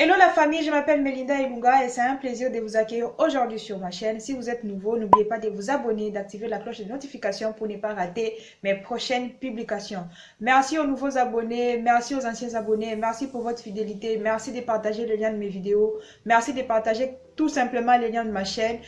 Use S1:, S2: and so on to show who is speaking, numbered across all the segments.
S1: Hello la famille, je m'appelle Melinda Ilunga et c'est un plaisir de vous accueillir aujourd'hui sur ma chaîne. Si vous êtes nouveau, n'oubliez pas de vous abonner, d'activer la cloche de notification pour ne pas rater mes prochaines publications. Merci aux nouveaux abonnés, merci aux anciens abonnés, merci pour votre fidélité, merci de partager le lien de mes vidéos, merci de partager tout simplement les liens de ma chaîne.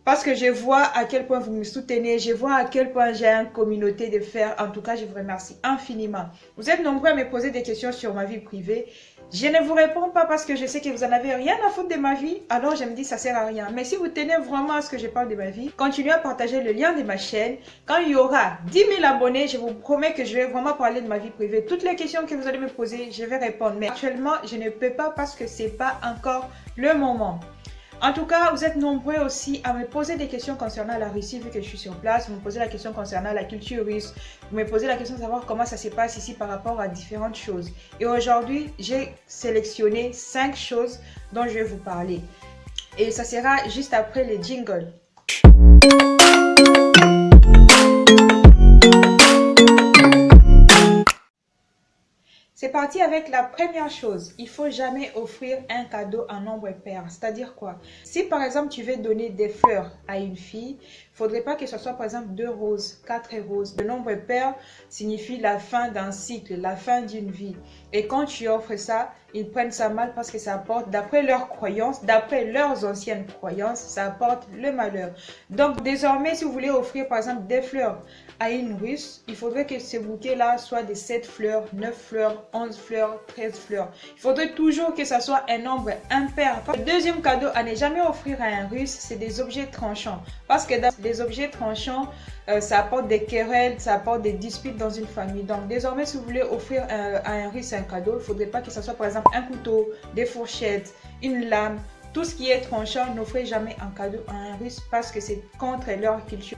S1: Parce que je vois à quel point vous me soutenez, je vois à quel point j'ai une communauté de fer. En tout cas, je vous remercie infiniment. Vous êtes nombreux à me poser des questions sur ma vie privée. Je ne vous réponds pas parce que je sais que vous en avez rien à foutre de ma vie. Alors je me dis ça sert à rien. Mais si vous tenez vraiment à ce que je parle de ma vie, continuez à partager le lien de ma chaîne. Quand il y aura 10 000 abonnés, je vous promets que je vais vraiment parler de ma vie privée. Toutes les questions que vous allez me poser, je vais répondre. Mais actuellement, je ne peux pas parce que ce n'est pas encore le moment. En tout cas, vous êtes nombreux aussi à me poser des questions concernant la Russie vu que je suis sur place. Vous me posez la question concernant la culture russe. Vous me posez la question de savoir comment ça se passe ici par rapport à différentes choses. Et aujourd'hui, j'ai sélectionné 5 choses dont je vais vous parler. Et ça sera juste après les jingles. C'est parti avec la première chose. Il ne faut jamais offrir un cadeau en nombre pair. C'est-à-dire quoi? Si par exemple tu veux donner des fleurs à une fille, il ne faudrait pas que ce soit par exemple 2 roses, 4 roses. Le nombre pair signifie la fin d'un cycle, la fin d'une vie. Et quand tu offres ça, ils prennent ça mal parce que ça apporte, d'après leurs croyances, d'après leurs anciennes croyances, ça apporte le malheur. Donc désormais, si vous voulez offrir par exemple des fleurs à une Russe, il faudrait que ce bouquet-là soit de 7 fleurs, 9 fleurs, 11 fleurs, 13 fleurs. Il faudrait toujours que ça soit un nombre impair. Le deuxième cadeau à ne jamais offrir à un Russe, c'est des objets tranchants. Parce que dans les objets tranchants, ça apporte des querelles, ça apporte des disputes dans une famille. Donc désormais, si vous voulez offrir à un Russe un cadeau, il ne faudrait pas que ça soit par exemple un couteau, des fourchettes, une lame. Tout ce qui est tranchant, n'offrez jamais un cadeau à un Russe parce que c'est contre leur culture.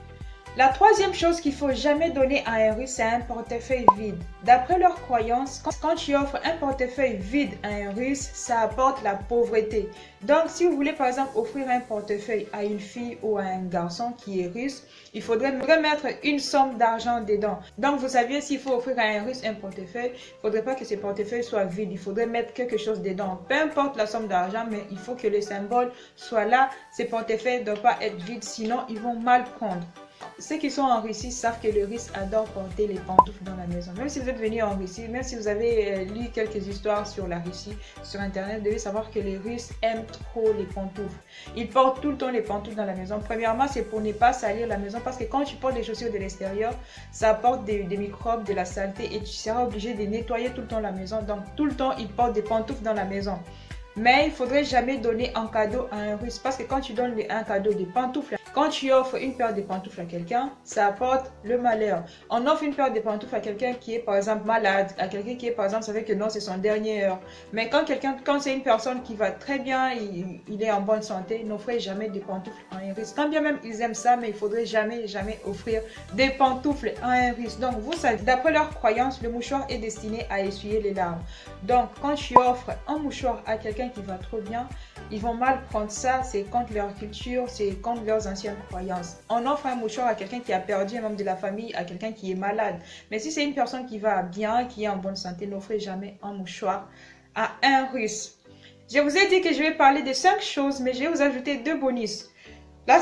S1: La troisième chose qu'il ne faut jamais donner à un Russe, c'est un portefeuille vide. D'après leurs croyances, quand tu offres un portefeuille vide à un Russe, ça apporte la pauvreté. Donc, si vous voulez par exemple offrir un portefeuille à une fille ou à un garçon qui est russe, il faudrait mettre une somme d'argent dedans. Donc, vous saviez, s'il faut offrir à un Russe un portefeuille, il ne faudrait pas que ce portefeuille soit vide. Il faudrait mettre quelque chose dedans. Peu importe la somme d'argent, mais il faut que le symbole soit là. Ces portefeuilles ne doivent pas être vides, sinon ils vont mal prendre. Ceux qui sont en Russie savent que les Russes adorent porter les pantoufles dans la maison. Même si vous êtes venu en Russie, même si vous avez lu quelques histoires sur la Russie, sur internet, vous devez savoir que les Russes aiment trop les pantoufles. Ils portent tout le temps les pantoufles dans la maison. Premièrement, c'est pour ne pas salir la maison parce que quand tu portes des chaussures de l'extérieur, ça apporte des microbes, de la saleté et tu seras obligé de nettoyer tout le temps la maison. Donc tout le temps, ils portent des pantoufles dans la maison. Mais il ne faudrait jamais donner un cadeau à un Russe parce que quand tu donnes un cadeau de pantoufles, quand tu offres une paire de pantoufles à quelqu'un, ça apporte le malheur. On offre une paire de pantoufles à quelqu'un qui est par exemple malade, à quelqu'un qui est par exemple, savait que non, c'est son dernier heure. Mais quand c'est une personne qui va très bien, il est en bonne santé, n'offrez jamais de pantoufles à un Russe. Quand bien même ils aiment ça, mais il ne faudrait jamais offrir des pantoufles à un Russe. Donc vous savez, d'après leurs croyances, le mouchoir est destiné à essuyer les larmes. Donc quand tu offres un mouchoir à quelqu'un qui va trop bien, ils vont mal prendre ça, c'est contre leur culture, c'est contre leurs anciennes croyances. On offre un mouchoir à quelqu'un qui a perdu un membre de la famille, à quelqu'un qui est malade. Mais si c'est une personne qui va bien, qui est en bonne santé, n'offrez jamais un mouchoir à un Russe. Je vous ai dit que je vais parler de 5 choses, mais je vais vous ajouter 2 bonus. Là,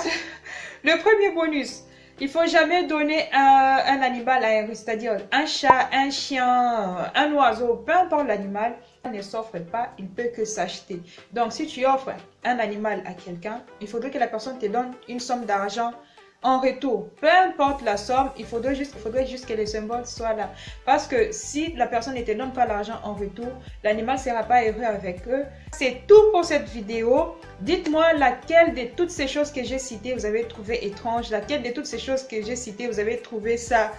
S1: le premier bonus. Il ne faut jamais donner un animal à un Russe, c'est-à-dire un chat, un chien, un oiseau, peu importe l'animal, ne s'offre pas, il ne peut que s'acheter. Donc si tu offres un animal à quelqu'un, il faudrait que la personne te donne une somme d'argent en retour. Peu importe la somme, il faudrait juste que le symbole soit là. Parce que si la personne ne te donne pas l'argent en retour, l'animal ne sera pas heureux avec eux. C'est tout pour cette vidéo. Dites-moi laquelle de toutes ces choses que j'ai citées vous avez trouvé étrange. Laquelle de toutes ces choses que j'ai citées vous avez trouvé ça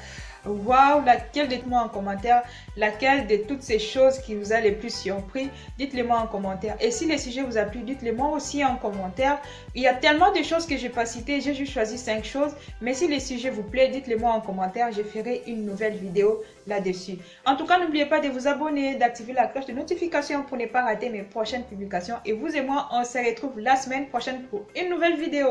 S1: waouh, laquelle, dites-moi en commentaire, laquelle de toutes ces choses qui vous a le plus surpris, dites-le moi en commentaire. Et si le sujet vous a plu, dites-le moi aussi en commentaire. Il y a tellement de choses que je n'ai pas citées, j'ai juste choisi 5 choses. Mais si le sujet vous plaît, dites-le moi en commentaire, je ferai une nouvelle vidéo là-dessus. En tout cas, n'oubliez pas de vous abonner, d'activer la cloche de notification pour ne pas rater mes prochaines publications. Et vous et moi, on se retrouve la semaine prochaine pour une nouvelle vidéo.